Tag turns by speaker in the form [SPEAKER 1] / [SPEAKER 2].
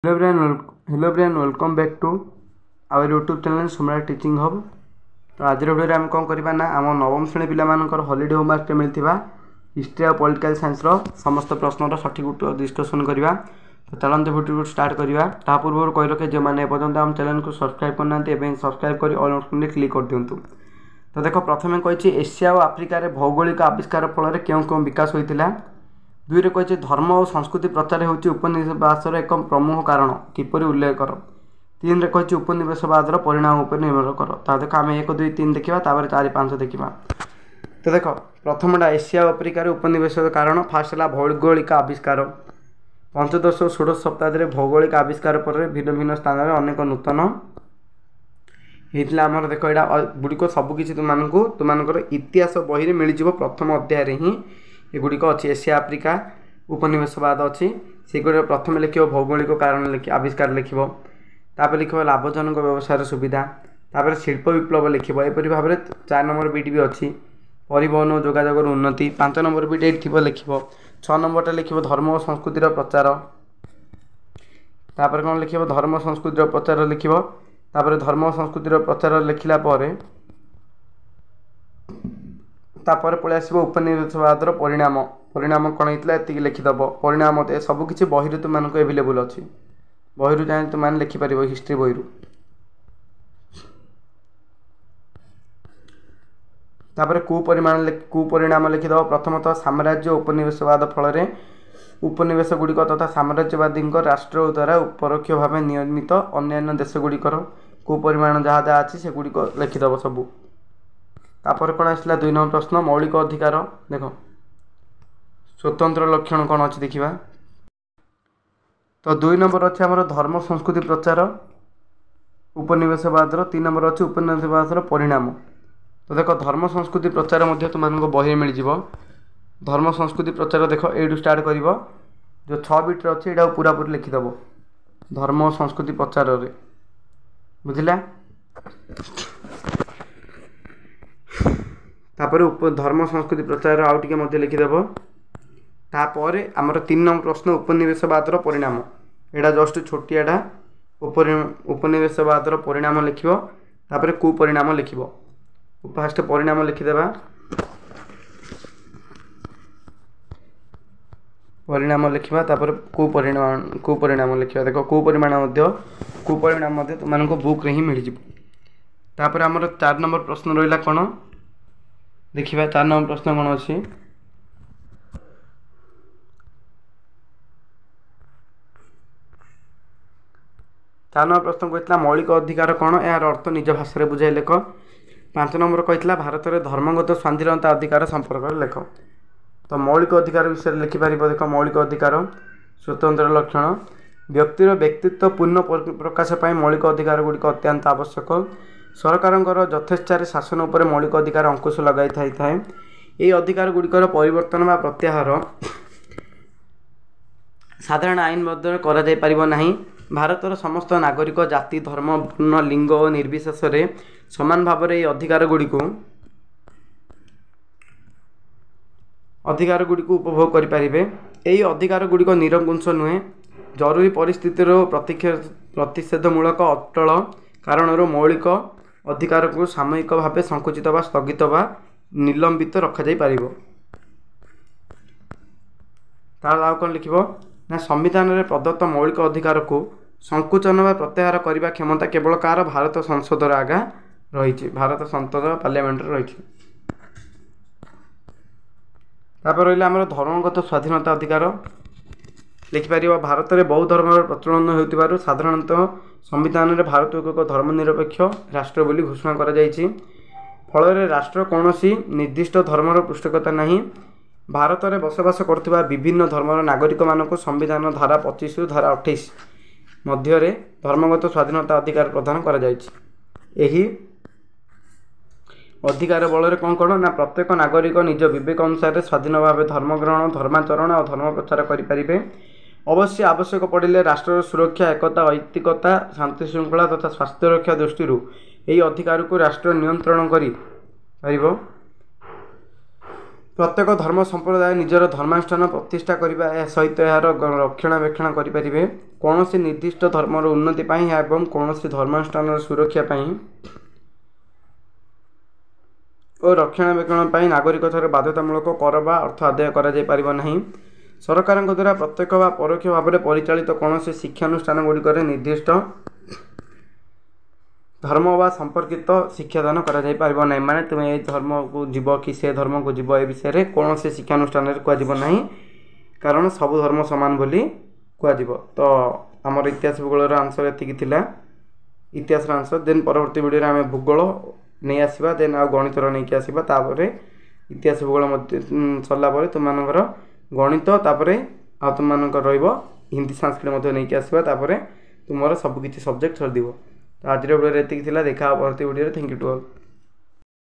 [SPEAKER 1] Hello brain welcome back to our YouTube channel Samrat teaching hub. तो आज video आम कौन करवा ना आम नवम श्रेणी पिलामानकर हॉलिडे होमवर्क मिलता हिस्ट्री और पॉलिटिकल साइंस समस्त प्रश्नर सठिक उत्तर डिस्कसन करवा। तो चलते वीडियो स्टार्ट करवा। ता पूर्व कही रखे जो मैंने एपर्तंत आम चैनल को सब्सक्राइब करना सब्सक्राइब कर ऑल नोटिफिकेशन क्लिक कर दिंतु। तो देख प्रथम कही एशिया और आफ्रिकार भौगोलिक आविष्कार फल क्यों क्यों विकास होता। दुईरे कही धर्म और संस्कृति प्रचार होची उपनिवेशवादर एक प्रमुख कारण किपरि उल्लेख कर। तीन रे कही उपनिवेशवादर परिणाम उपर निर्भर कर। ता देख आम 1 2 3 देखा 4 5 देखा। तो देख प्रथमटा एशिया और आफ्रिकार उपनिवेश कारण फास्ट है भौगोलिक आविष्कार। पंचदश और षोडश शताब्दी भौगोलिक आविष्कार पर भिन्न भिन्न स्थान में अनेक नूतन होता। आमर देख यहाँ गुड़िक सबकि तुमको इतिहास बही में मिल प्रथम अध्याय ही एगुड़िक अच्छी एशिया आफ्रिका उपनिवेशवाद अच्छी से प्रथम लिख भौगोलिक कारण आविष्कार लिख लिख लाभजनक व्यवसाय सुविधा तापर शिल्प विप्लव लिख एपरी भाव में 4 नंबर बीट भी अच्छी परिवहन और जोगाजोगर उन्नति 5 नंबर बीट ये लिख 6 नंबर लिख धर्म और संस्कृतिर प्रचार तापर कौन लिख धर्म संस्कृतिर प्रचार लिख धर्म और संस्कृतिर प्रचार लिखला तापर पलि आसो उपनिवेशवादर परिणाम परिणाम कौन होता है लिखिदेव परिणाम सबकि बही तुमको एभेलेबुल अच्छी बही चाहे तुम लिखिपर हिस्ट्री बही तापर कुपरिणाम लिखिदेव प्रथमतः साम्राज्य उपनिवेशवाद फल उपनिवेश गुड़िक तथा साम्राज्यवादी राष्ट्र द्वारा परोक्ष भाव नियमित अन्य देश गुड़िकर कुपरिमाण जहाँ जहाँ अच्छी से गुड़िक लिखिदेव सबू। तापर कौन आसला 2 नंबर प्रश्न मौलिक अधिकार देख स्वतंत्र लक्षण कौन अच्छी देखा। तो 2 नंबर अच्छे आम धर्म संस्कृति प्रचार उपनिवेशवादर 3 नंबर अच्छे उपनिवेशवादर परिणाम। तो देख धर्म संस्कृति प्रचार तुमको बही मिल धर्म संस्कृति प्रचार देख यू स्टार्ट कर जो 6 बिट्रे अच्छे यहाँ पूरा पूरी लिखिदेव धर्म और संस्कृति प्रचार बुझला। तापर धर्म संस्कृति प्रचार आउ टे लिखिदेव तापर आमर 3 नंबर प्रश्न उपनिवेशवादर परिणाम एटा जस्ट छोटियाटा उपनिवेशवादर परिणाम लिख तापर कुपरिणाम लिख फास्ट परिणाम लिखिदेवा परिणाम लिखा तापर कुपरिणाम लिखा देख कुपरिणाम तुमको बुक ही मिल तापर आमर 4 नंबर प्रश्न रहा कौन देखिए 4 नंबर प्रश्न कौन अच्छी 4 नंबर प्रश्न कहता मौलिक अधिकार कौन यार अर्थ निज भाषा बुझाई लेख। 5 नंबर कहता भारत में धर्मगत स्वाधीनता अधिकार संपर्क लेख। तो मौलिक अधिकार विषय लिखिपर देख मौलिक अधिकार स्वतंत्र लक्षण व्यक्तिर व्यक्तित्व पूर्ण प्रकाश पाई मौलिक अधिकार गुड़िक अत्यंत आवश्यक सरकार यथेच्छा शासन उपर मौलिक अधिकार अंकुश लगाई था ये अधिकार गुड़िकर परिवर्तन व प्रत्याहार साधारण आईन मध्य करा भारतर समस्त नागरिक जाति धर्म वर्ण लिंग और निर्विशेष समान भाव में अधिकार गुड़िक उपभोग करें। यही अधिकार गुड़िक निरंकुश नुहे जरूरी परिस्थितिर प्रतिषेधमूलक अटल कारण मौलिक अधिकार को सामयिक भाव संकुचित व स्थगित व निलंबित रखा जाई पारिबो। तार कौन लिख ना संविधान में प्रदत्त मौलिक अधिकार को संकुचन व प्रत्याहार करने क्षमता केवल कार भारत संसद आगा रही भारत संसद पार्लियामेंट रही। तापर रहा आम धर्मगत स्वाधीनता अधिकार लिखिपर भारत में बहु धर्म प्रचलन हो साधारणतः संविधान में भारत को एक धर्मनिरपेक्ष राष्ट्र बोली घोषणा करा जायछि। फल राष्ट्र कौन निर्दिष्ट धर्मर पृष्ठकता नहीं भारत में बसवास करथिबा विभिन्न धर्मर नागरिक मानक संविधान धारा 25 रु धारा 28 मध्य धर्मगत स्वाधीनता अधिकार प्रदान करा जायछि। एही अधिकार बल कौन कौन ना प्रत्येक नागरिक निज विवेक अनुसार स्वाधीन भाव धर्म ग्रहण धर्माचरण और धर्म प्रचार करें। अवश्य आवश्यक पड़े राष्ट्र सुरक्षा एकता ऐतिकता शांति श्रृंखला तथा स्वास्थ्य रक्षा दृष्टि यही अधिकार को राष्ट्र नियंत्रण कर प्रत्येक धर्म संप्रदाय निजर धर्मानुष्ठान प्रतिष्ठा करने सहित यार रक्षणाबेक्षण करें कौन सी निर्दिष्ट धर्मर उन्नति एवं कौन सी धर्मानुष्ठान सुरक्षा और रक्षणाबेक्षण नागरिकतार बाध्यतामूलक कर बा अर्थ आदाय कर सरकार द्वारा प्रत्यक्ष व परोक्ष भाव में परिचालित कौन से शिक्षानुष्ठान गुड़िक निर्दिष्ट धर्म व संपर्कित शिक्षादान कर माने तुम्हें ये धर्म को जीव कि से धर्म को जीव ए विषय कौन से शिक्षानुष्ठान कहना कारण सबु धर्म सामान बोली कह तो आमर इतिहास भूगोल आंसर एति इतिहास आंसर देन परवर्ती वीडियो आम भूगोल नहीं आसवा देन आ गणितर नहीं आसवा तापर इतिहास भूगोल सरला तुम गणित तापर आ तुम हिंदी संस्कृत नहीं आसवा तापर तुम सबकि सब्जेक्ट सरद आज वीडियो देखा परवर्ती video thank you to all.